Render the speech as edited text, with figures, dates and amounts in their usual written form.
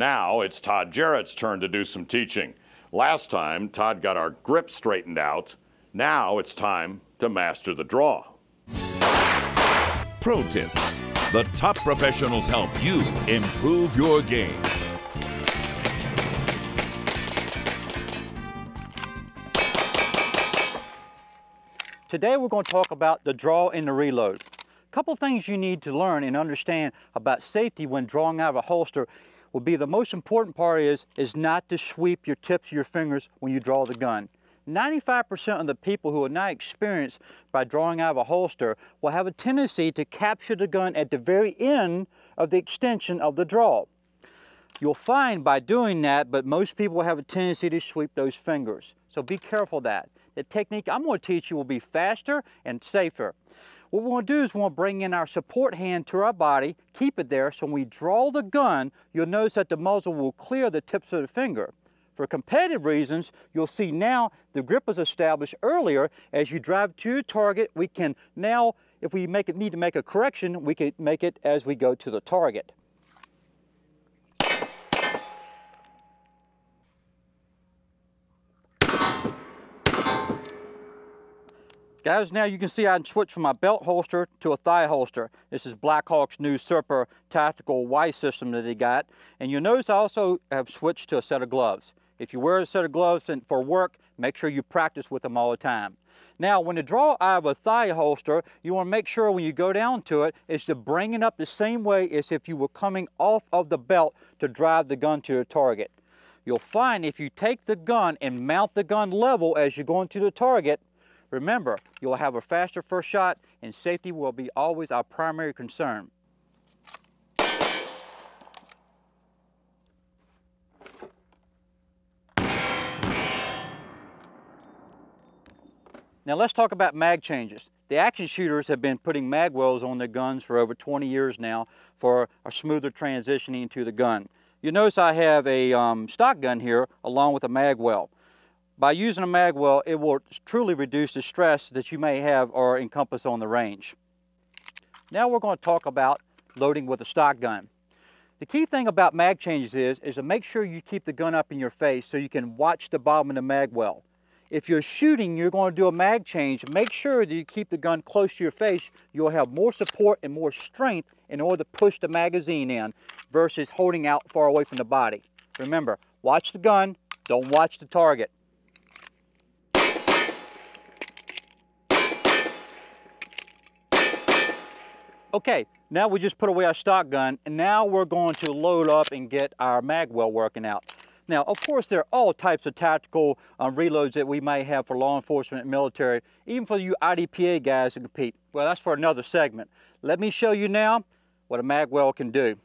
Now it's Todd Jarrett's turn to do some teaching. Last time, Todd got our grip straightened out. Now it's time to master the draw. Pro Tips. The top professionals help you improve your game. Today we're going to talk about the draw and the reload. A couple things you need to learn and understand about safety when drawing out of a holster will be the most important part is not to sweep your tips of your fingers when you draw the gun. 95% of the people who are not experienced by drawing out of a holster will have a tendency to capture the gun at the very end of the extension of the draw. You'll find by doing that, but most people have a tendency to sweep those fingers. So be careful of that. The technique I'm going to teach you will be faster and safer. What we want to do is we want to bring in our support hand to our body, keep it there, so when we draw the gun, you'll notice that the muzzle will clear the tips of the finger. For competitive reasons, you'll see now the grip was established earlier. As you drive to your target, we can now, if we need to make a correction, we can make it as we go to the target. Guys, now you can see I can switch from my belt holster to a thigh holster. This is Blackhawk's new Serpa tactical Y system that they got. And you'll notice I also have switched to a set of gloves. If you wear a set of gloves for work, make sure you practice with them all the time. Now, when you draw out of a thigh holster, you want to make sure when you go down to it is to bring it up the same way as if you were coming off of the belt to drive the gun to your target. You'll find if you take the gun and mount the gun level as you're going to the target, remember, you'll have a faster first shot, and safety will be always our primary concern. Now let's talk about mag changes. The action shooters have been putting mag wells on their guns for over 20 years now for a smoother transitioning to the gun. You notice I have a stock gun here along with a mag well. By using a mag well, it will truly reduce the stress that you may have or encompass on the range. Now we're going to talk about loading with a stock gun. The key thing about mag changes is to make sure you keep the gun up in your face so you can watch the bottom of the mag well. If you're shooting, you're going to do a mag change. Make sure that you keep the gun close to your face. You'll have more support and more strength in order to push the magazine in versus holding out far away from the body. Remember, watch the gun, don't watch the target. Okay, now we just put away our stock gun, and now we're going to load up and get our mag well working out. Now, of course, there are all types of tactical reloads that we may have for law enforcement and military, even for you IDPA guys that compete. Well, that's for another segment. Let me show you now what a mag well can do.